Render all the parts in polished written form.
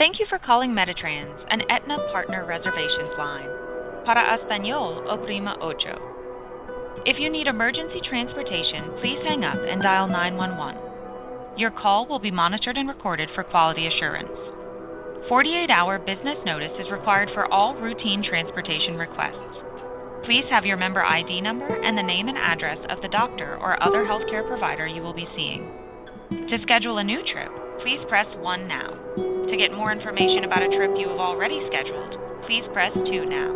Thank you for calling MediTrans, an Aetna partner reservations line. Para español, oprima ocho. If you need emergency transportation, please hang up and dial 911. Your call will be monitored and recorded for quality assurance. 48-hour business notice is required for all routine transportation requests. Please have your member ID number and the name and address of the doctor or other healthcare provider you will be seeing. To schedule a new trip, please press 1 now. To get more information about a trip you have already scheduled, please press 2 now.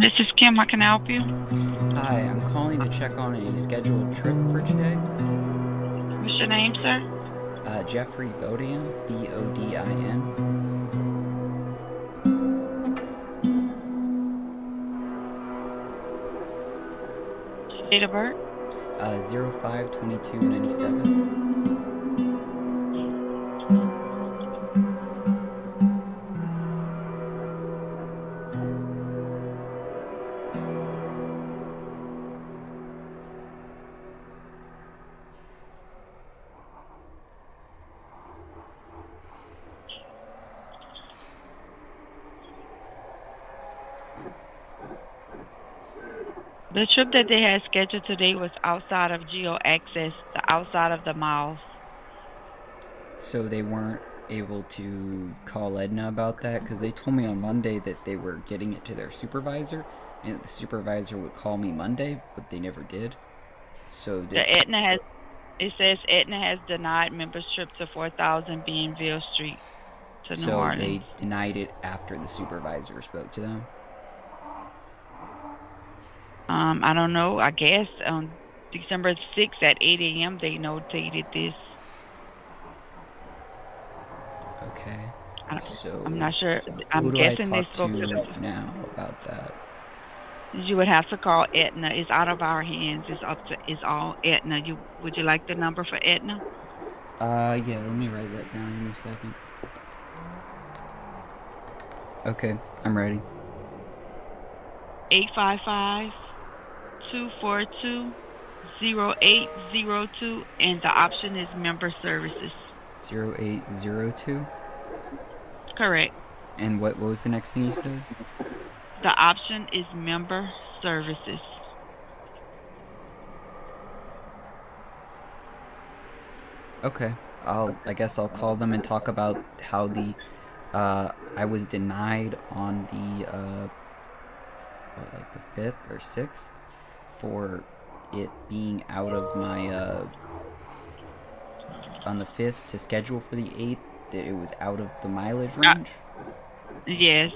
This is Kim. How can I help you? Hi, I'm calling to check on a scheduled trip for today. What's your name, sir? Jeffrey Bodin, B-O-D-I-N. Date of birth? 05/22/97. The trip that they had scheduled today was outside of geo access, outside of the miles. So they weren't able to call Aetna about that because they told me on Monday that they were getting it to their supervisor and that the supervisor would call me Monday, but they never did. So The Aetna has, it says Aetna has denied members' trip to 4000 Bienville Street to New Orleans. So they denied it after the supervisor spoke to them? I don't know. I guess on December 6th at 8 a.m. they notated this. Okay. So I'm not sure. I'm who do guessing I they talk spoke to to them. now about that? You would have to call Aetna. It's out of our hands. It's all Aetna. Would you like the number for Aetna? Yeah, let me write that down in a second. Okay, I'm ready. 855-242-0802, and the option is member services. 0802? Correct. And what was the next thing you said? The option is member services. Okay, I guess I'll call them and talk about how I was denied on the like the 5th or 6th for it being out of my on the 5th to schedule for the 8th, that it was out of the mileage range. Yes.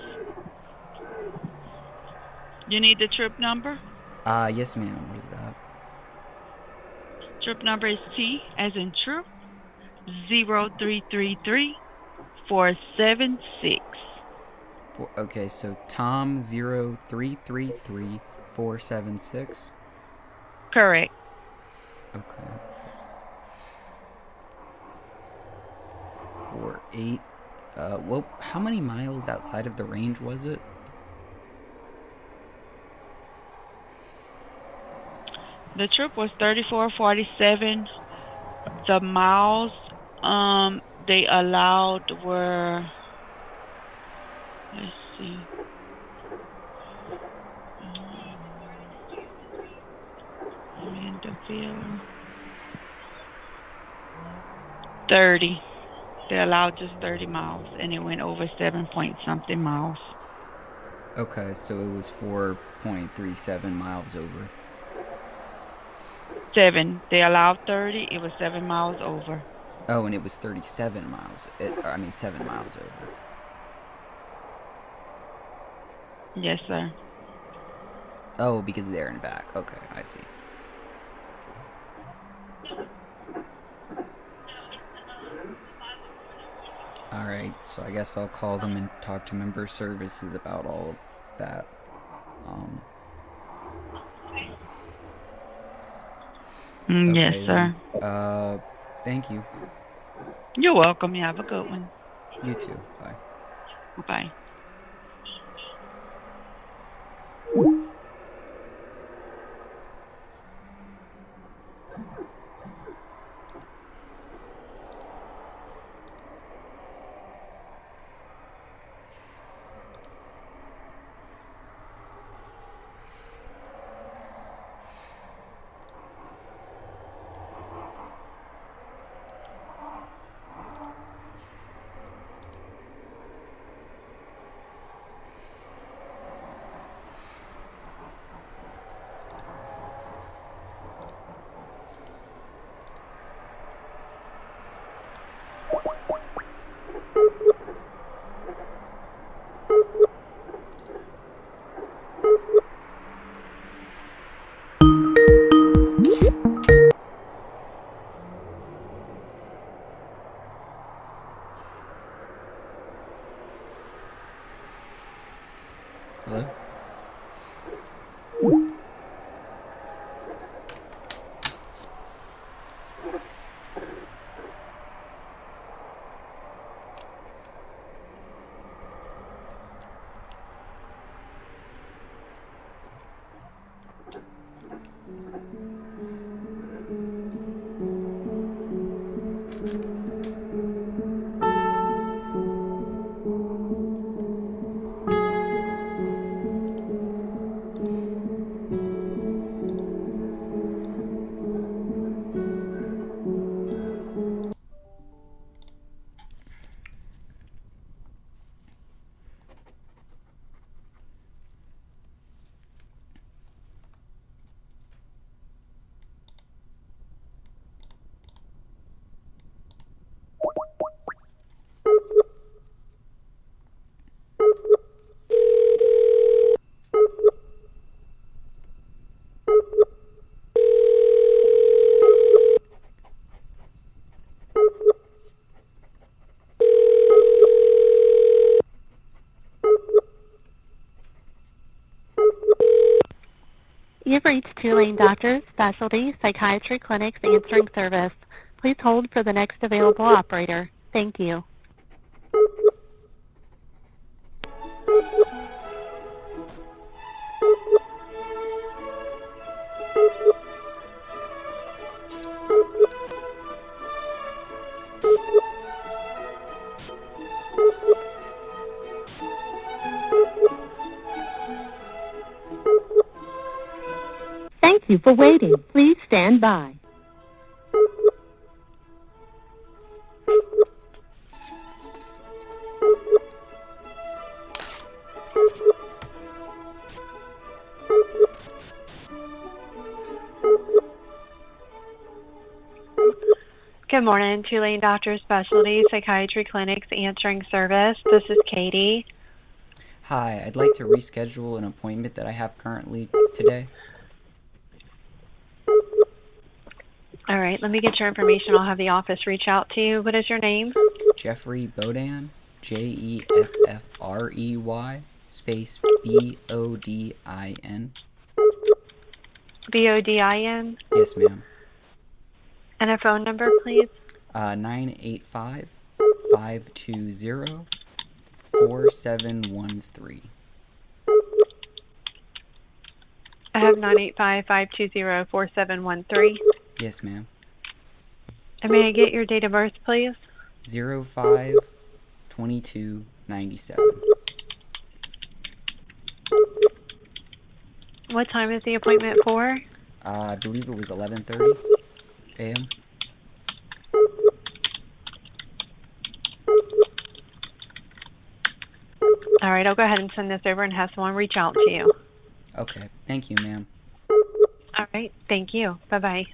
You need the trip number? Yes ma'am. What is that? Trip number is T as in true 0333476. Okay, so Tom 0333476. Correct. Okay. For 8. Well, how many miles outside of the range was it? The trip was 3447. The miles they allowed were, let's see, Mandeville, 30. They allowed just 30 miles, and it went over 7-point-something miles. Okay, so it was 4.37 miles over. 7. They allowed 30. It was 7 miles over. Oh, and it was 37 miles. 7 miles over. Yes, sir. Oh, because of there and back. Okay, I see. Alright, so I guess I'll call them and talk to member services about all of that. Yes, Okay, sir. Thank you. You're welcome. You have a good one. You too. Bye. Bye. Hello? You've reached Tulane Doctors Specialty Psychiatry Clinics answering service. Please hold for the next available operator. Thank you. Thank you for waiting. Please stand by. Good morning, Tulane Doctors Specialty Psychiatry Clinics answering service. This is Katie. Hi, I'd like to reschedule an appointment that I have currently today. All right, let me get your information. I'll have the office reach out to you. What is your name? Jeffrey Bodin, Jeffrey, space Bodin. Bodin. Yes, ma'am. And a phone number, please. 985-520-4713. I have 985-520-4713. Yes, ma'am. And may I get your date of birth, please? 05-22-97. What time is the appointment for? I believe it was 11:30 a.m. All right, I'll go ahead and send this over and have someone reach out to you. Okay, thank you, ma'am. All right, thank you. Bye-bye.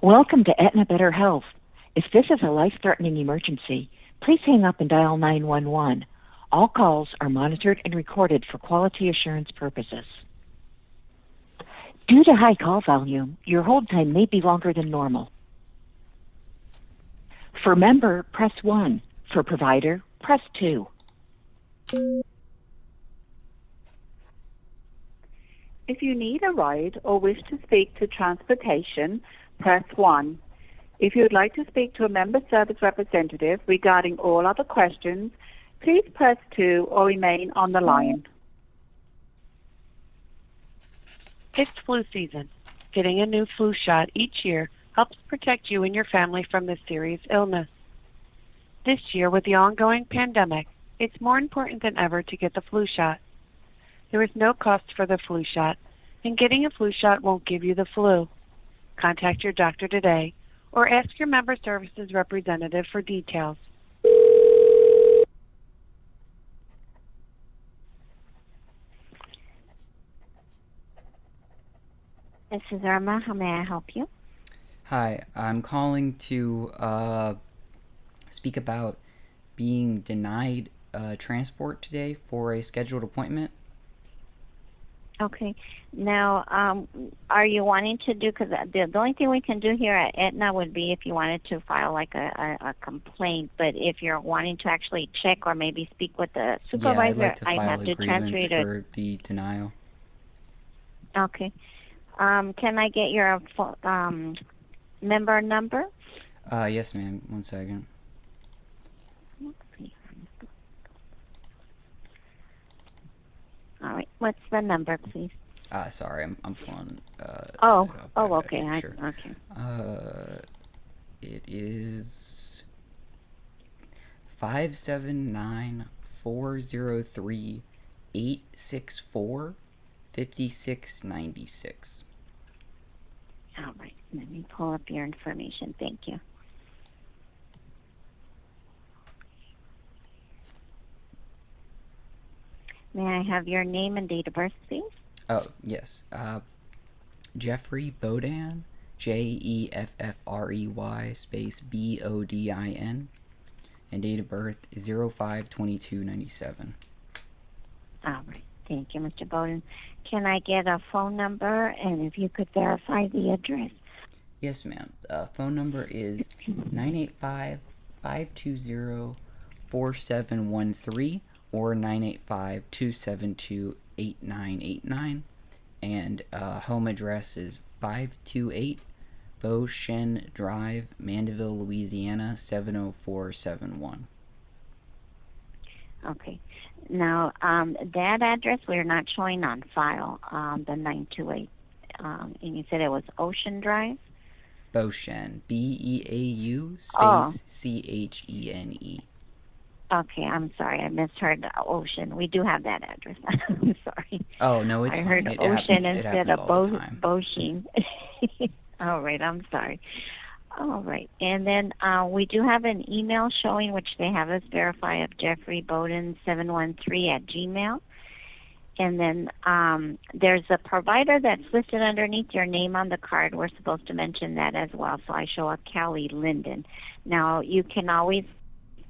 Welcome to Aetna Better Health. If this is a life-threatening emergency, please hang up and dial 911. All calls are monitored and recorded for quality assurance purposes. Due to high call volume, your hold time may be longer than normal. For member, press 1. For provider, press 2. If you need a ride or wish to speak to transportation, press 1. If you would like to speak to a member service representative regarding all other questions, please press 2 or remain on the line. It's flu season. Getting a new flu shot each year helps protect you and your family from this serious illness. This year, with the ongoing pandemic, it's more important than ever to get the flu shot. There is no cost for the flu shot, and getting a flu shot won't give you the flu. Contact your doctor today or ask your member services representative for details. This is Irma. How may I help you? Hi, I'm calling to speak about being denied transport today for a scheduled appointment. Okay. Now, are you wanting to do, because the only thing we can do here at Aetna would be if you wanted to file like a complaint, but if you're wanting to actually check or maybe speak with the supervisor, Yeah, I'd like to I file have a to transfer you grievance to... for the denial. Okay. Can I get your member number? Yes, ma'am. 1 second. All right. What's the number, please? Sorry, I'm pulling. Oh, it up. okay. Sure. Okay. It is 579-403-864-5696. All right. Let me pull up your information. Thank you. May I have your name and date of birth, please? Oh, yes. Jeffrey Bodin, Jeffrey space Bodin, and date of birth is 05/22/97. All right. Thank you, Mr. Bodin. Can I get a phone number, and if you could verify the address? Yes, ma'am. Phone number is 985-520-4713 or 985-272-8989. And home address is 528 Bodin Drive, Mandeville, Louisiana, 70471. Okay. Now, that address we're not showing on file, the 928. And you said it was Ocean Drive? Bodin, Beau space Chene. Okay, I'm sorry. I misheard the Ocean. We do have that address. I'm sorry. Oh, no, it's I fine. heard It Ocean happens instead of all the time. Boshin. All right, I'm sorry. All right. And then we do have an email showing, which they have us verify, of Jeffrey Bodin 713 at Gmail. And then there's a provider that's listed underneath your name on the card. We're supposed to mention that as well. So I show a Callie Linden. Now, you can always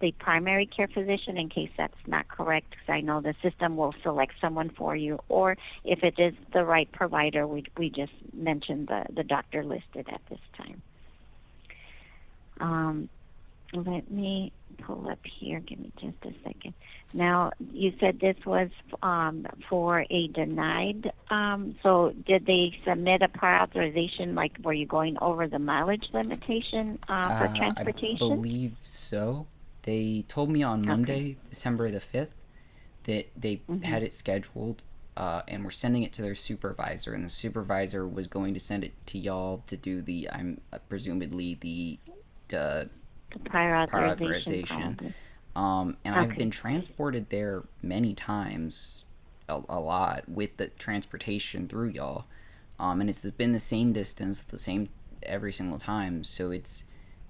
the primary care physician in case that's not correct, because I know the system will select someone for you. Or if it is the right provider, we just mention the doctor listed at this time. Let me pull up here. Give me just a second. Now, you said this was for a denied. So did they submit a prior authorization, like were you going over the mileage limitation for transportation? I believe so. They told me on Monday, December the 5th, that they had it scheduled and were sending it to their supervisor, and the supervisor was going to send it to y'all to do the, presumably the prior authorization. And I've been transported there many times, a lot, with the transportation through y'all. And it's been the same distance, the same every single time. So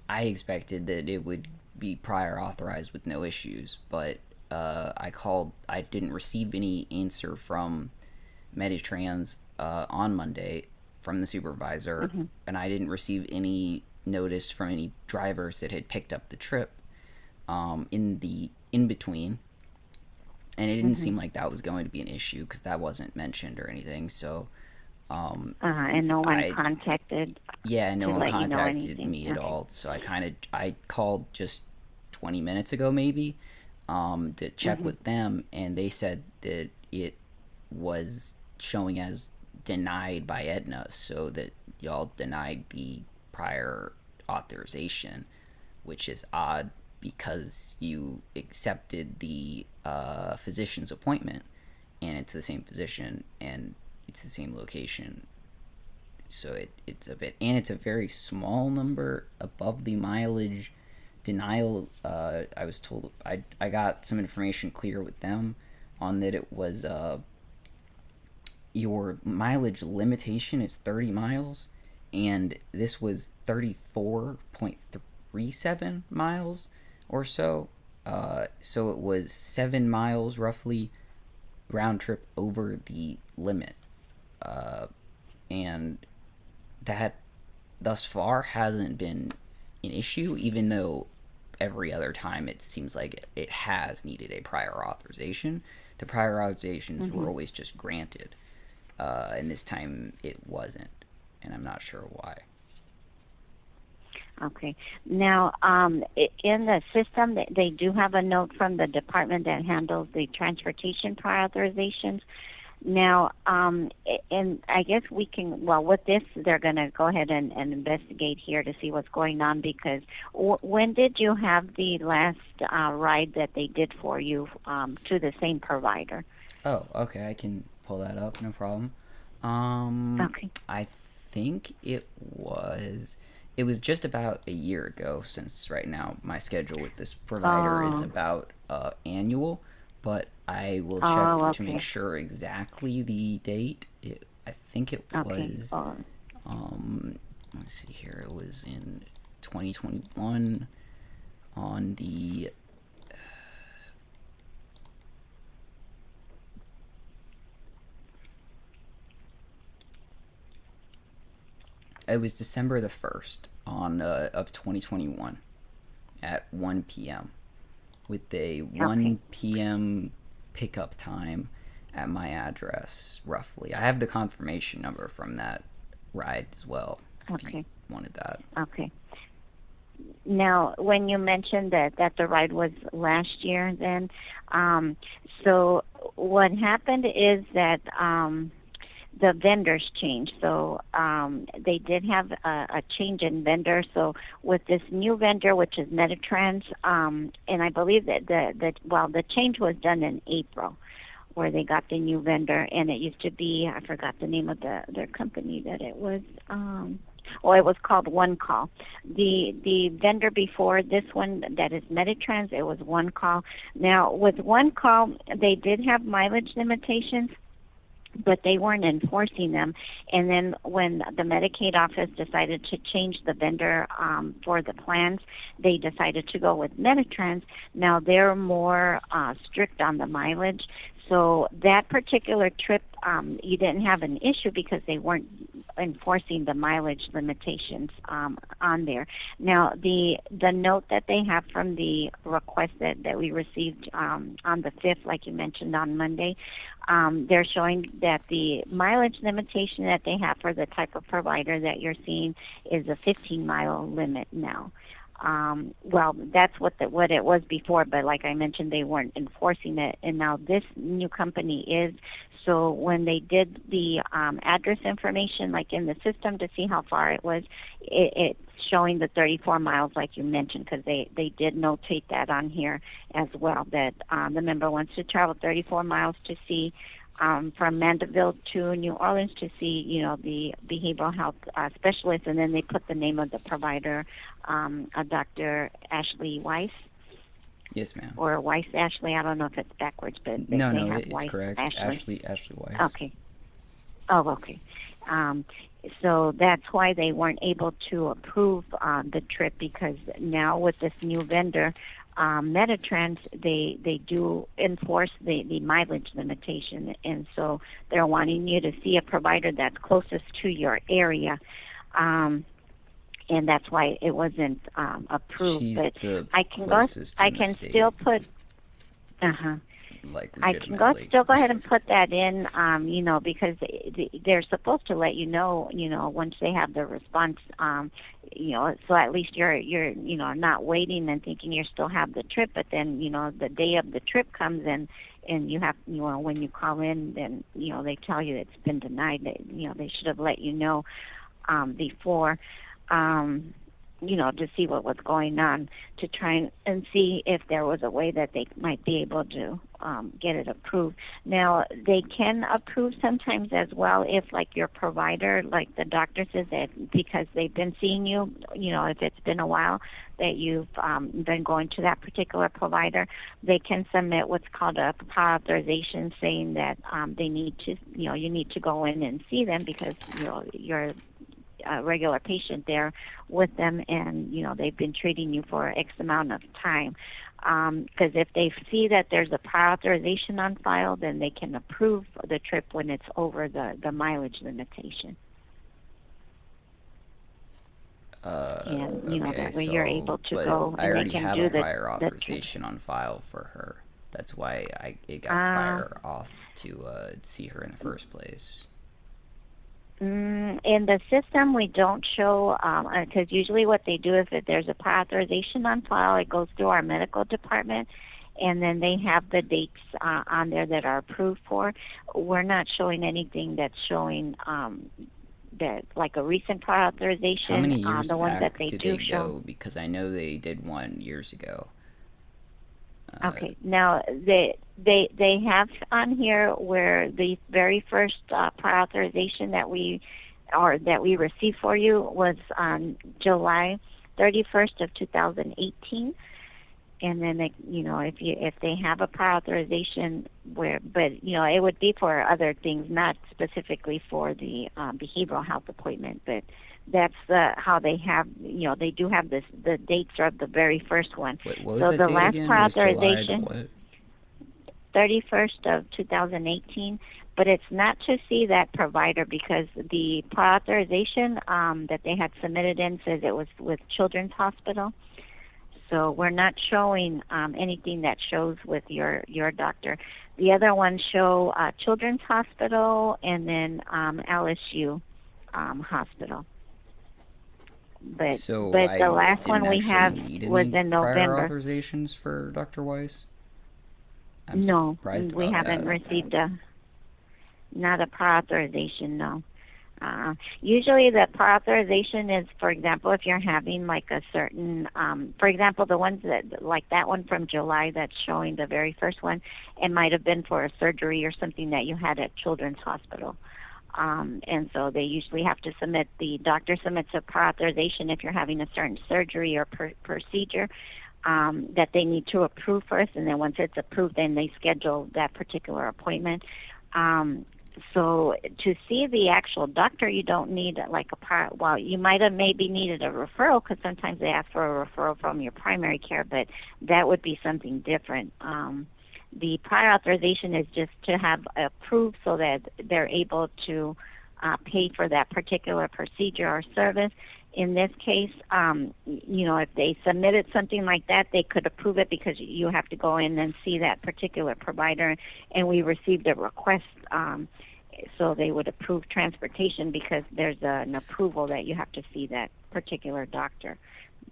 I expected that it would be prior authorized with no issues. But I called, I didn't receive any answer from MediTrans on Monday from the supervisor, Mm-hmm. and I didn't receive any notice from any drivers that had picked up the trip in between, and it didn't seem like that was going to be an issue because that wasn't mentioned or anything. So And no one contacted. yeah, no to one let you know contacted anything. me at Okay. all. So I called just 20 minutes ago maybe to check with them, and they said that it was showing as denied by Aetna, so that y'all denied the prior authorization, which is odd because you accepted the physician's appointment, and it's the same physician and it's the same location. So it's a bit, and it's a very small number above the mileage denial. I was told, I got some information clear with them on that. It was your mileage limitation is 30 miles, and this was 34.37 miles or so. So it was 7 miles roughly round trip over the limit. And that thus far hasn't been an issue, even though every other time it seems like it has needed a prior authorization. The prior authorizations were always just granted, and this time it wasn't, and I'm not sure why. Okay. Now, in the system, they do have a note from the department that handles the transportation prior authorizations. Now, and I guess we can, well, with this, they're going to go ahead and investigate here to see what's going on, because when did you have the last ride that they did for you to the same provider? Oh, okay, I can pull that up, no problem. Okay. I think it was just about a year ago, since right now my schedule with this provider is about annual, but I will check to make sure exactly the date. I think it was let's see here, it was in 2021 on the it was December the 1st of 2021 at 1 p.m. with a 1 p.m. pickup time at my address, roughly. I have the confirmation number from that ride as well, if you wanted that. Okay. Now, when you mentioned that the ride was last year, then, so what happened is that the vendors changed. So they did have a change in vendor. So with this new vendor, which is MediTrans, and I believe that the change was done in April, where they got the new vendor, and it used to be, I forgot the name of their company that it was. It was called One Call. The vendor before this one, that is MediTrans, it was One Call. Now with One Call, they did have mileage limitations, but they weren't enforcing them. And then when the Medicaid office decided to change the vendor for the plans, they decided to go with MediTrans. Now they're more strict on the mileage. So that particular trip, you didn't have an issue because they weren't enforcing the mileage limitations on there. Now, the note that they have from the request that we received on the 5th, like you mentioned on Monday, they're showing that the mileage limitation that they have for the type of provider that you're seeing is a 15-mile limit now. That's what it was before, but like I mentioned, they weren't enforcing it, and now this new company is. So when they did the address information, like in the system, to see how far it was, it's showing the 34 miles, like you mentioned, because they did notate that on here as well, that the member wants to travel 34 miles to see from Mandeville to New Orleans to see, the behavioral health specialist, and then they put the name of the provider, Dr. Ashley Weiss. Yes, ma'am. Or Weiss Ashley. I don't know if it's backwards, but they have it's Weiss correct. Ashley Weiss. Okay. Oh, okay. So that's why they weren't able to approve the trip, because now with this new vendor, MediTrans, they do enforce the mileage limitation, and so they're wanting you to see a provider that's closest to your area. And that's why it wasn't approved. She's but the I can closest I in the can state. still put. Like I can legitimately. go ahead and put that in, because they're supposed to let you know, once they have the response, so at least you're not waiting and thinking you still have the trip, but then, the day of the trip comes and you have, when you call in, then, they tell you it's been denied. They should have let you know before. To see what was going on, to try and see if there was a way that they might be able to get it approved. Now, they can approve sometimes as well if, like, your provider, like the doctor says that because they've been seeing you, if it's been a while that you've been going to that particular provider, they can submit what's called a prior authorization saying that they need to, you need to go in and see them because, you're a regular patient there with them, and they've been treating you for X amount of time. Because if they see that there's a prior authorization on file, then they can approve the trip when it's over the mileage limitation. And okay, that way you're able to go. I and already they can have do a prior the authorization on file for her. That's why it got prior auth to see her in the first place. In the system, we don't show, because usually what they do is if there's a prior authorization on file, it goes through our medical department, and then they have the dates on there that are approved for. We're not showing anything that's showing that, like a recent prior authorization. How many years the ones back that they did do they show. go? Because I know they did one years ago. Okay. Now they have on here where the very first prior authorization that we received for you was on July 31st of 2018, and then if they have a prior authorization but it would be for other things, not specifically for the behavioral health appointment, but that's how they have, they do have the dates of the very first one. Wait, what was so that the date last again? prior It was July authorization, the what? 31st of 2018, but it's not to see that provider because the prior authorization that they had submitted in says it was with Children's Hospital. So we're not showing anything that shows with your doctor. The other ones show Children's Hospital and then LSU Hospital. But the last one we have was in November. Prior authorizations for Dr. Weiss? No, we haven't received not a prior authorization, no. Usually the prior authorization is, for example, if you're having like a certain, for example, the ones that, like that one from July that's showing the very first one, it might have been for a surgery or something that you had at Children's Hospital. And so they usually have to the doctor submits a prior authorization if you're having a certain surgery or procedure that they need to approve first, and then once it's approved, then they schedule that particular appointment. So to see the actual doctor, you don't need like a prior, well, you might have maybe needed a referral because sometimes they ask for a referral from your primary care, but that would be something different. The prior authorization is just to have approved so that they're able to pay for that particular procedure or service. In this case, if they submitted something like that, they could approve it because you have to go in and see that particular provider, and we received a request, so they would approve transportation because there's an approval that you have to see that particular doctor.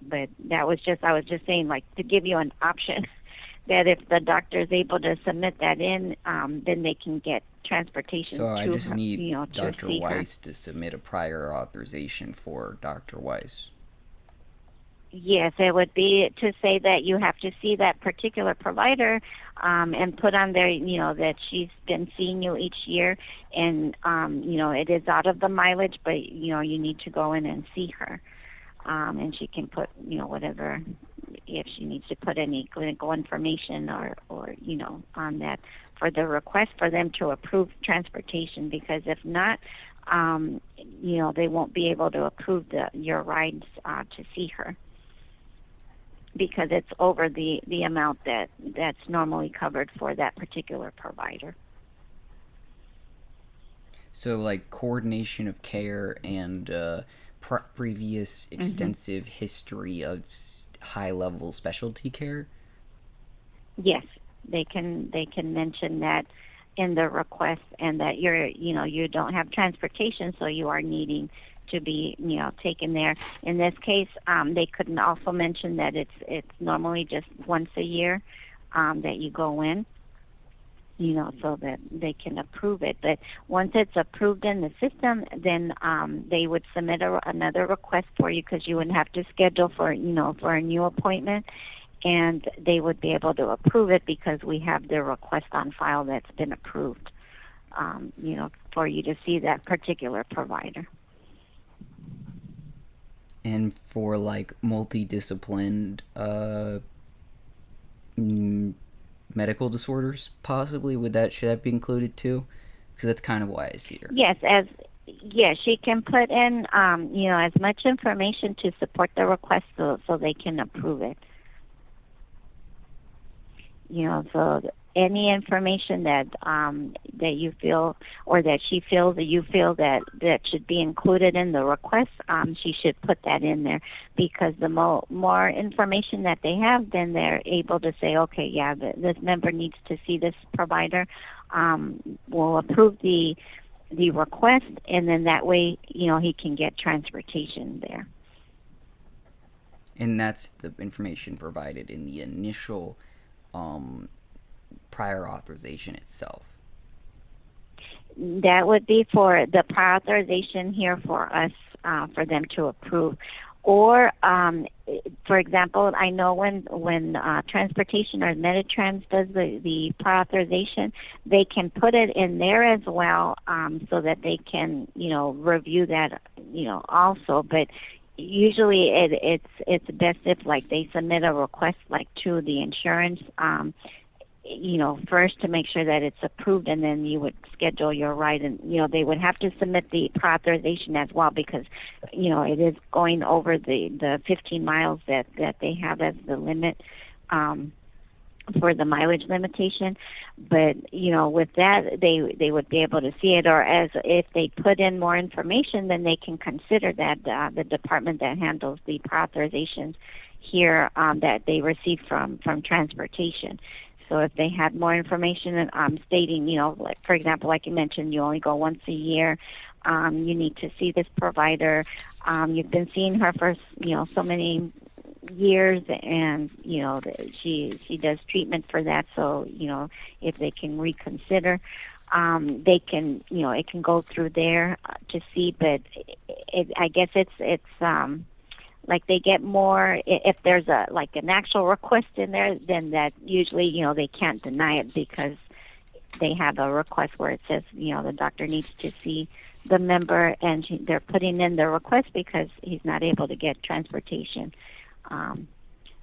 But I was just saying, like, to give you an option that if the doctor is able to submit that in, then they can get transportation. So I just need Dr. Weiss to submit a prior authorization for Dr. Weiss. Yes, it would be to say that you have to see that particular provider and put on there, that she's been seeing you each year, and it is out of the mileage, but you need to go in and see her, and she can put whatever, if she needs to put any clinical information or on that for the request for them to approve transportation, because if not, they won't be able to approve your rides to see her. because it's over the amount that's normally covered for that particular provider. So, like coordination of care and previous extensive history of high-level specialty care. Yes, they can mention that in the request, and that you don't have transportation, so you are needing to be taken there. In this case, they couldn't also mention that it's normally just once a year that you go in, so that they can approve it. But once it's approved in the system, then they would submit another request for you, because you would have to schedule for a new appointment, and they would be able to approve it because we have the request on file that's been approved, for you to see that particular provider. And for like multidisciplined medical disorders, possibly, should that be included too? Because that's kind of why I see her. Yes, she can put in as much information to support the request, so they can approve it. So any information that you feel, or that she feels, that you feel that should be included in the request, she should put that in there, because the more information that they have, then they're able to say, okay, yeah, this member needs to see this provider. We'll approve the request, and then that way, he can get transportation there. And that's the information provided in the initial prior authorization itself. That would be for the prior authorization here for us, for them to approve. Or, for example, I know when transportation or MediTrans does the prior authorization, they can put it in there as well, so that they can, review that, also. But usually it's best if, like, they submit a request, like, to the insurance, first, to make sure that it's approved, and then you would schedule your ride. And they would have to submit the authorization as well, because it is going over the 15 miles that they have as the limit for the mileage limitation. But with that, they would be able to see it, or as if they put in more information, then they can consider that the department that handles the authorizations here, that they receive from transportation. So if they had more information stating, like, for example, like you mentioned, you only go once a year, you need to see this provider, you've been seeing her for so many years, and she does treatment for that. So if they can reconsider, they can it can go through there to see. But I guess it's like they get more if there's an actual request in there, then that usually they can't deny it, because they have a request where it says the doctor needs to see the member, and they're putting in the request because he's not able to get transportation.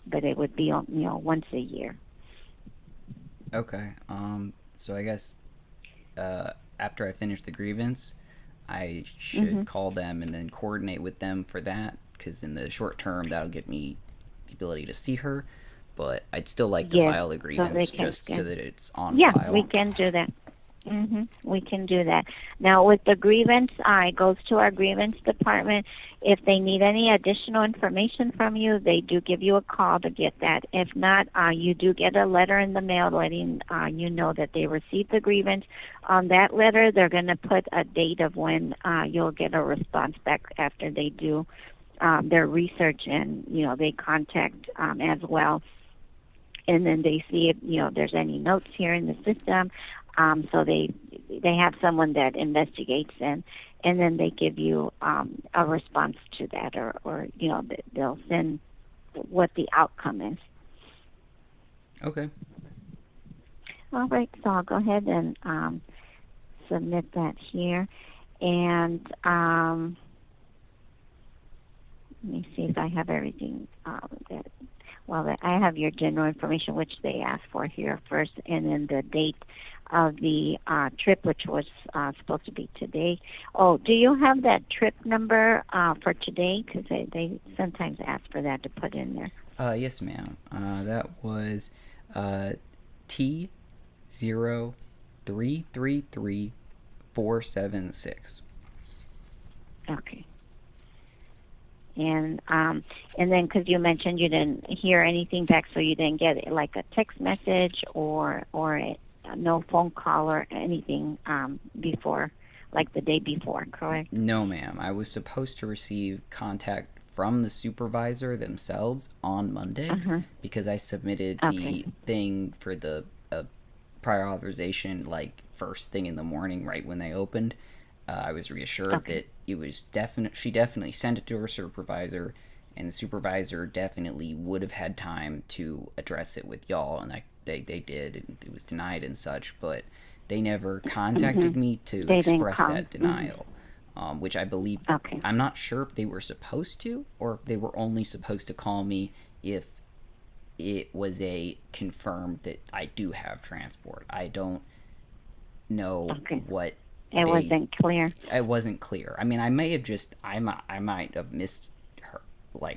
But it would be once a year. Okay. So I guess after I finish the grievance, I should call them and then coordinate with them for that, because in the short term that'll give me the ability to see her. But I'd still like to file a grievance, so that it's on file. Yeah, we can do that. We can do that. Now, with the grievance, it goes to our grievance department. If they need any additional information from you, they do give you a call to get that. If not, you do get a letter in the mail letting you know that they received the grievance. On that letter, they're going to put a date of when you'll get a response back after they do their research, and they contact as well. And then they see if there's any notes here in the system. So they have someone that investigates, and then they give you a response to that, or they'll send what the outcome is. Okay. All right, so I'll go ahead and submit that here, and Let me see if I have everything. I have your general information, which they asked for here first, and then the date of the trip, which was supposed to be today. Oh, do you have that trip number for today? Because they sometimes ask for that to put in there. Yes, ma'am. That was T0333476. Okay. And then because you mentioned you didn't hear anything back, so you didn't get like a text message or no phone call or anything before, like the day before, correct? No, ma'am. I was supposed to receive contact from the supervisor themselves on Monday because I submitted the thing for the prior authorization like first thing in the morning right when they opened. I was reassured that it was she definitely sent it to her supervisor, and the supervisor definitely would have had time to address it with y'all, and they did, and it was denied and such, but they never contacted me to express that denial, which I believe, I'm not sure if they were supposed to, or if they were only supposed to call me if it was a confirmed that I do have transport. I don't know what... It wasn't clear. It wasn't clear. I mean, I may have just, I might have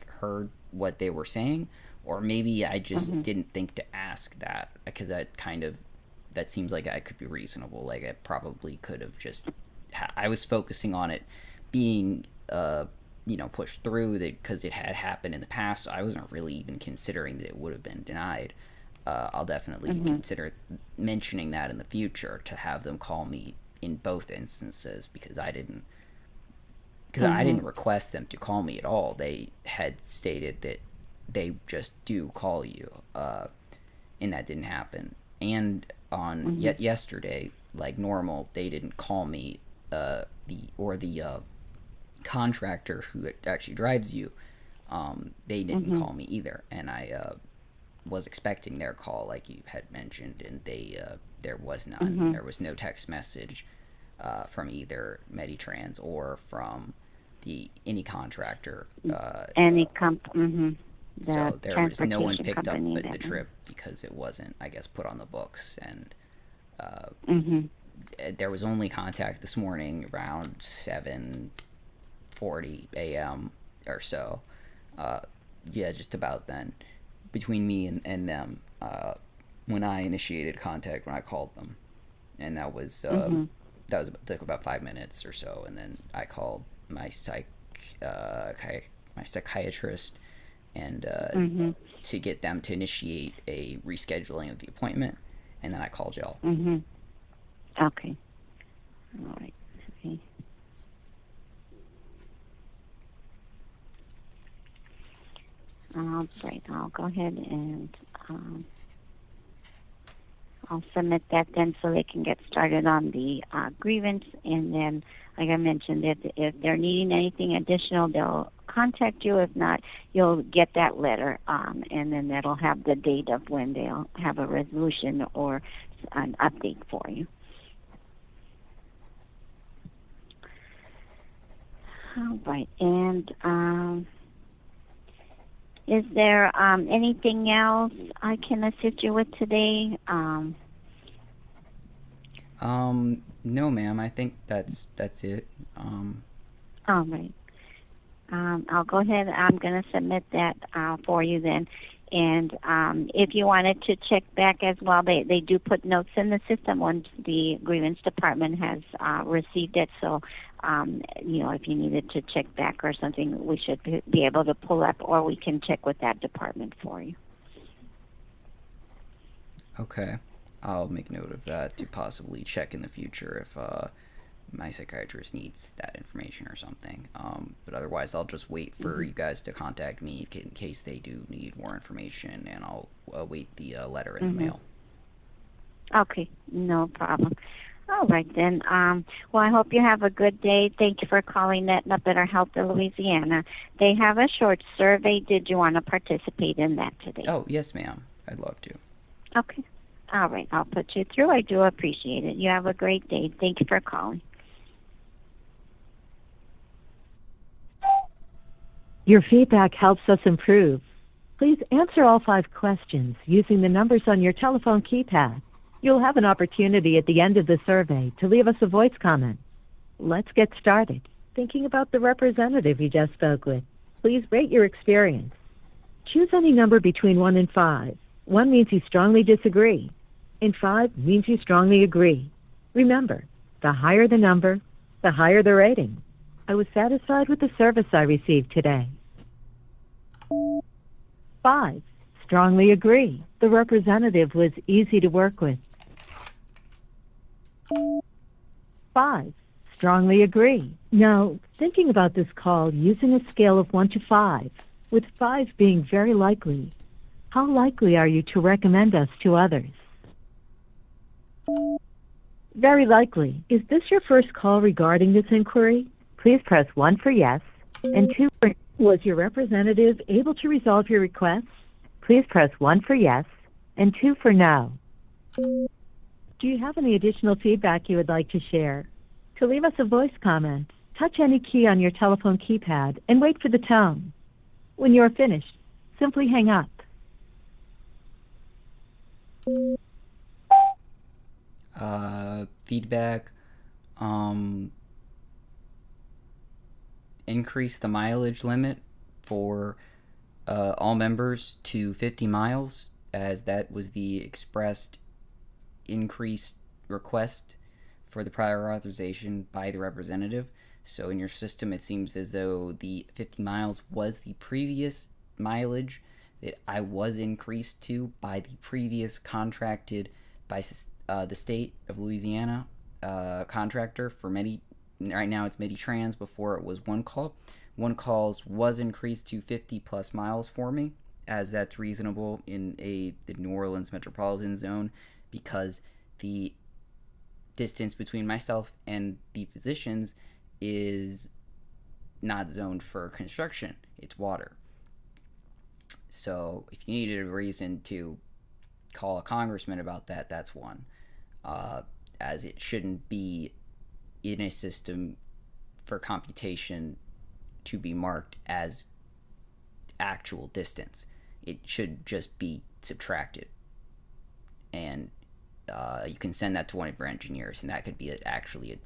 heard what they were saying, or maybe I just didn't think to ask that, because that seems like I could be reasonable. Like, I probably could have just, I was focusing on it being, pushed through, because it had happened in the past, so I wasn't really even considering that it would have been denied. I'll definitely consider mentioning that in the future, to have them call me in both instances, because I didn't request them to call me at all. They had stated that they just do call you, and that didn't happen. And on yesterday, like normal, they didn't call me. The contractor who actually drives you, they didn't call me either, and I was expecting their call, like you had mentioned, and there was none. There was no text message from either MediTrans or from any contractor. So there was no one picked up the trip because it wasn't, I guess, put on the books. And there was only contact this morning around 7:40 a.m. or so. Just about then, between me and them, when I initiated contact, when I called them, and that was took about 5 minutes or so, and then I called my psychiatrist and to get them to initiate a rescheduling of the appointment, and then I called y'all. Okay. All right. Okay. All right. I'll go ahead and I'll submit that then, so they can get started on the grievance. And then, like I mentioned, if they're needing anything additional, they'll contact you. If not, you'll get that letter, and then that'll have the date of when they'll have a resolution or an update for you. All right. And is there anything else I can assist you with today? No, ma'am. I think that's it. All right. I'll go ahead. I'm going to submit that for you then. And if you wanted to check back as well, they do put notes in the system once the grievance department has received it. So, if you needed to check back or something, we should be able to pull up, or we can check with that department for you. Okay. I'll make note of that to possibly check in the future if my psychiatrist needs that information or something. But otherwise, I'll just wait for you guys to contact me in case they do need more information, and I'll await the letter in the mail. Okay, no problem. All right, then. Well, I hope you have a good day. Thank you for calling Aetna Better Health of Louisiana. They have a short survey. Did you want to participate in that today? Oh, yes, ma'am. I'd love to. Okay. All right, I'll put you through. I do appreciate it. You have a great day. Thank you for calling. Your feedback helps us improve. Please answer all 5 questions using the numbers on your telephone keypad. You'll have an opportunity at the end of the survey to leave us a voice comment. Let's get started. Thinking about the representative you just spoke with, please rate your experience. Choose any number between 1 and 5. 1 means you strongly disagree, and 5 means you strongly agree. Remember, the higher the number, the higher the rating. I was satisfied with the service I received today. 5. Strongly agree. The representative was easy to work with. 5. Strongly agree. Now, thinking about this call using a scale of 1 to 5, with 5 being very likely, how likely are you to recommend us to others? Very likely. Is this your first call regarding this inquiry? Please press 1 for yes and 2 for... Was your representative able to resolve your request? Please press 1 for yes and 2 for no. Do you have any additional feedback you would like to share? To leave us a voice comment, touch any key on your telephone keypad and wait for the tone. When you are finished, simply hang up. Feedback, increase the mileage limit for all members to 50 miles, as that was the expressed increased request for the prior authorization by the representative. So in your system, it seems as though the 50 miles was the previous mileage that I was increased to by the previous contracted by the state of Louisiana contractor for right now it's MediTrans. Before it was One Call. One Calls was increased to 50 plus miles for me, as that's reasonable in the New Orleans metropolitan zone, because the distance between myself and the physicians is not zoned for construction. It's water. So if you needed a reason to call a congressman about that, that's one. As it shouldn't be in a system for computation to be marked as actual distance. It should just be subtracted. And you can send that to one of your engineers, and that could be actually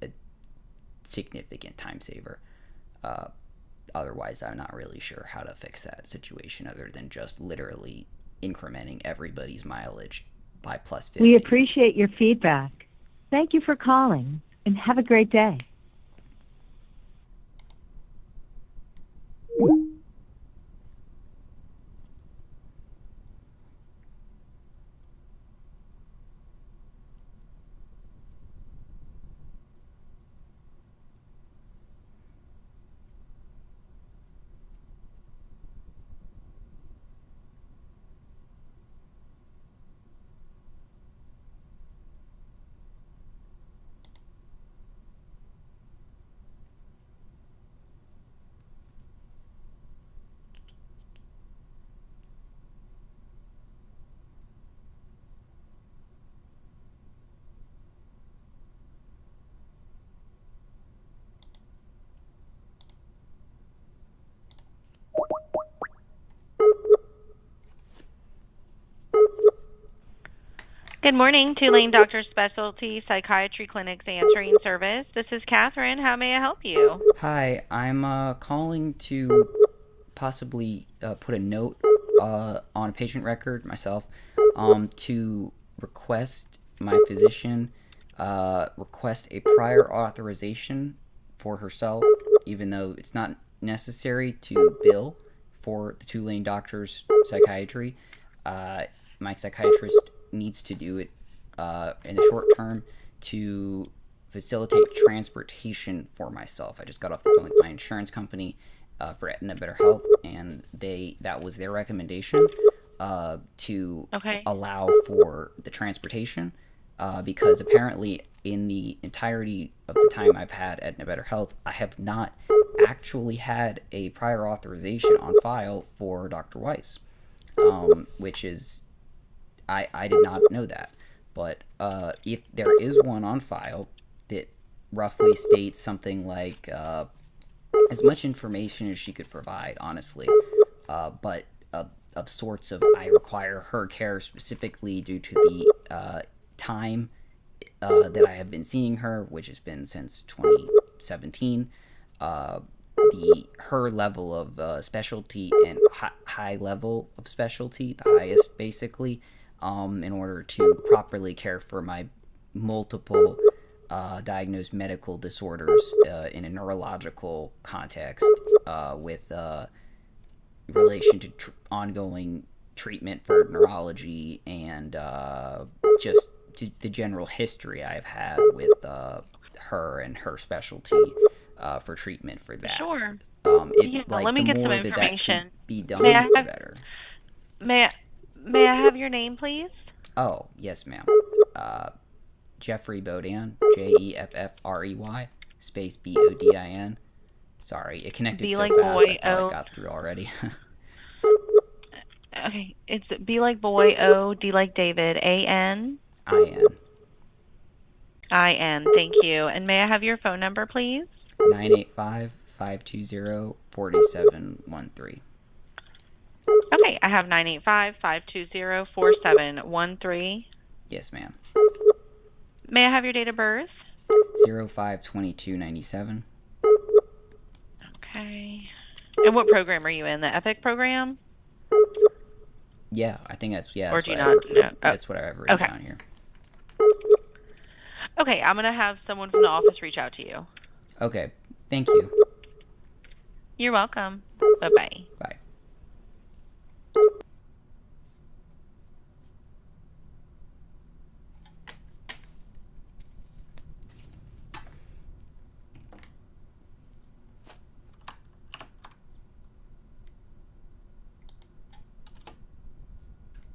a significant time saver. Otherwise, I'm not really sure how to fix that situation other than just literally incrementing everybody's mileage by plus 50. We appreciate your feedback. Thank you for calling, and have a great day. Good morning, Tulane Doctor Specialty Psychiatry Clinic's answering service. This is Catherine. How may I help you? Hi, I'm calling to possibly put a note on a patient record myself to request my physician request a prior authorization for herself, even though it's not necessary to bill for the Tulane Doctor's Psychiatry. My psychiatrist needs to do it in the short term to facilitate transportation for myself. I just got off the phone with my insurance company for Aetna MediTrans, and that was their recommendation to allow for the transportation because apparently in the entirety of the time I've had Aetna MediTrans, I have not actually had a prior authorization on file for Dr. Weiss, which is I did not know that. But if there is one on file that roughly states something like as much information as she could provide, honestly. But of sorts of, I require her care specifically due to the time that I have been seeing her, which has been since 2017. Her level of specialty and high level of specialty, the highest basically, in order to properly care for my multiple diagnosed medical disorders in a neurological context, with relation to ongoing treatment for neurology and just to the general history I've had with her and her specialty for treatment for that. Sure. Let me get some that information. can be done, the better. May I have your name, please? Oh, yes, ma'am. Jeffrey Bodin, Jeffrey, space Bodin. Sorry, it connected so fast I thought I got through already. Okay, it's B like boy, O, D like David, A-N? I-N. I-N, thank you. And may I have your phone number, please? 985-520-4713. Okay, I have 985-520-4713. Yes, ma'am. May I have your date of birth? 05-22-97. Okay. And what program are you in? The Epic program? Yeah, I think that's, yeah. Or do you not know? That's what I've written down here. Okay, I'm going to have someone from the office reach out to you. Okay, thank you. You're welcome. Bye-bye. Bye.